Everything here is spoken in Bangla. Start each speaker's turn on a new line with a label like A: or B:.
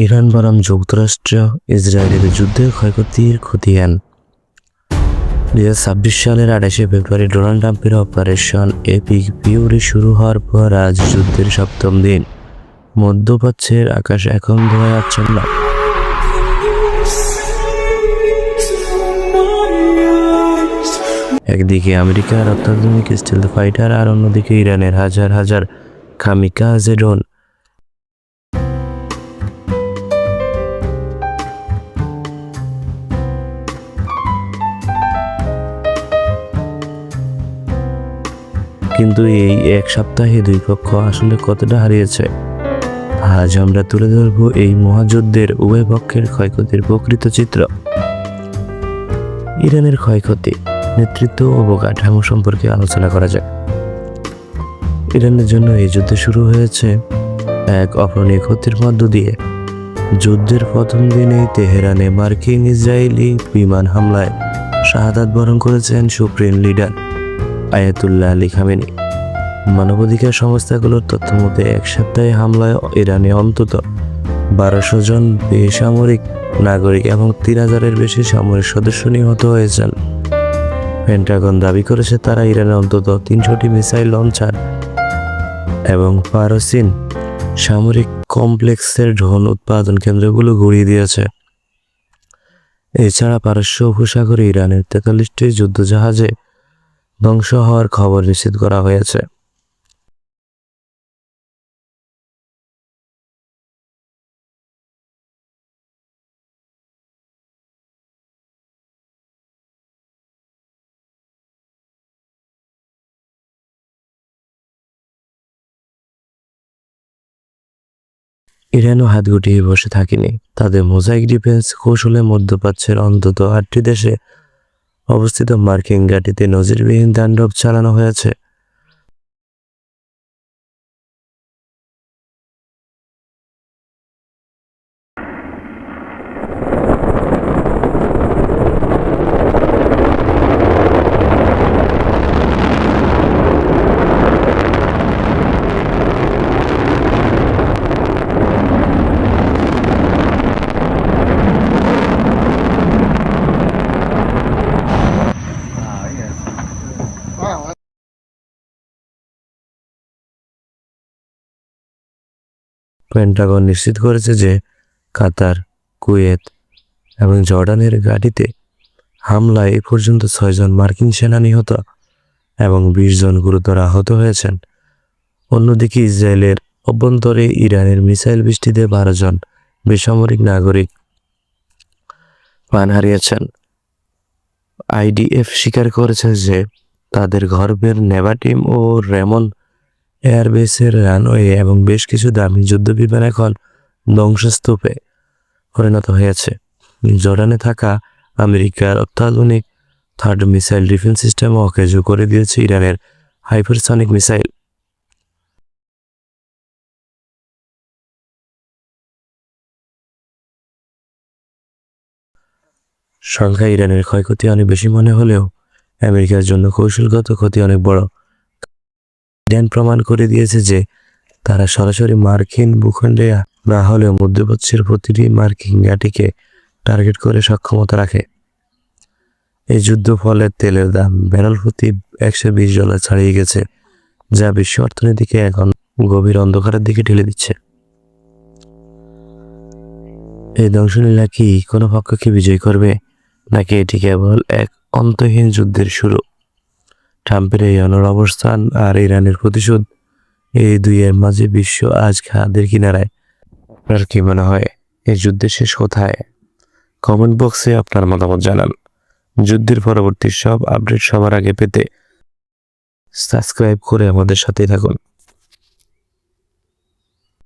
A: ইরান বনাম যুক্তরাষ্ট্র ইসরায়েলের যুদ্ধের ক্ষয়ক্ষতির খতিয়ান। 2026 সালের 28শে ফেব্রুয়ারি ডোনাল্ড ট্রাম্পের অপারেশন এপিক ফিউরি শুরু হওয়ার পর আজ যুদ্ধের সপ্তম দিন। মধ্যপ্রাচ্যের আকাশ এখন ধোঁয়ায় আচ্ছন্ন। একদিকে আমেরিকার অত্যাধুনিক স্টিলথ ফাইটার আর অন্যদিকে ইরানের হাজার হাজার কামিকাজে ড্রোন। কিন্তু এই এক সপ্তাহে দুই পক্ষ আসলে কতটা হারিয়েছে, আজ আমরা তুলে ধরব এই মহাযুদ্ধের উভয় পক্ষের ক্ষয়ক্ষতির প্রকৃত চিত্র। ইরানের ক্ষয়ক্ষতি, নেতৃত্ব ও অবকাঠামো সম্পর্কে আলোচনা করা যাক। ইরানের জন্য এই যুদ্ধ শুরু হয়েছে এক অপূরণীয় ক্ষতির মধ্য দিয়ে। যুদ্ধের প্রথম দিনেই তেহরানে মার্কিন ইসরায়েলি বিমান হামলায় শাহাদাত বরণ করেছেন supreme leader Ayatollah Ali Khamenei. মানবাধিকার সংস্থাগুলোর তথ্য মতে এক সপ্তাহে হামলায় ইরানে অন্তত 1200 জন বেসামরিক নাগরিক এবং 3000-এর বেশি সামরিক সদস্য নিহত হয়েছেন। পেন্টাগন দাবি করেছে তারা ইরানে অন্তত 300টি মিসাইল লঞ্চার এবং পারসিন সামরিক কমপ্লেক্সের ড্রোন উৎপাদন কেন্দ্রগুলো গুঁড়িয়ে দিয়েছে। এছাড়া পারস্য উপসাগরে ইরানের 43টি যুদ্ধজাহাজে ধ্বংস হওয়ার খবর নিশ্চিত করা হয়েছে। ইরানও হাত গুটিয়ে বসে থাকেনি। তাদের মোজাইক ডিফেন্স কৌশলে মধ্যপ্রাচ্যের অন্তত 8টি দেশে অবস্থিত মার্কিন ঘাঁটিতে নজিরবিহীন তাণ্ডব চালানো হয়েছে। পেন্টাগন নিশ্চিত করেছে যে কাতার, কুয়েত এবং জর্ডানের ঘাঁটিতে হামলায় এ পর্যন্ত 6 জন মার্কিন সেনা নিহত এবং 20 জন গুরুতর আহত হয়েছেন। অন্যদিকে ইসরায়েলের অভ্যন্তরে ইরানের মিসাইল বৃষ্টিতে 12 জন বেসামরিক নাগরিক প্রাণ হারিয়েছেন। আইডিএফ স্বীকার করেছে যে তাদের গর্ভের নেভাটিম ও রেমন এয়ারবেসের রানওয়ে এবং বেশ কিছু দামি যুদ্ধবিমান এখন ধ্বংসস্তূপে পরিণত হয়েছে। জর্ডানে থাকা আমেরিকার অত্যাধুনিক থার্ড মিসাইল ডিফেন্স সিস্টেম অকেজ করে দিয়েছে ইরানের হাইপারসনিক মিসাইল। সংখ্যায় ইরানের ক্ষয়ক্ষতি অনেক বেশি মনে হলেও আমেরিকার জন্য কৌশলগত ক্ষতি অনেক বড়। ইরান প্রমাণ করে দিয়েছে যে তারা সরাসরি মার্কিন ভূখণ্ডে না হলেও মধ্যপ্রাচ্যের প্রতিটি মার্কিন ঘাঁটিকে টার্গেট করে সক্ষমতা রাখে। এই যুদ্ধ ফলে তেলের দাম ব্যারেল প্রতি $120 ছাড়িয়ে গেছে, যা বিশ্ব অর্থনীতিকে এখন গভীর অন্ধকারের দিকে ঠেলে দিচ্ছে। এই ধ্বংসলীলা কি কোনো পক্ষকে বিজয় করবে, নাকি এটি কেবল এক অন্তহীন যুদ্ধের শুরু? ট্রাম্পের এই অনড় অবস্থান আর ইরানের প্রতিশোধ, এই দুইয়ের মাঝে বিশ্ব আজ খাদের কিনারায়। আপনার কি মনে হয় এই যুদ্ধের শেষ কোথায়? কমেন্ট বক্সে আপনার মতামত জানান। যুদ্ধের পরবর্তী সব আপডেট সবার আগে পেতে সাবস্ক্রাইব করে আমাদের সাথেই থাকুন।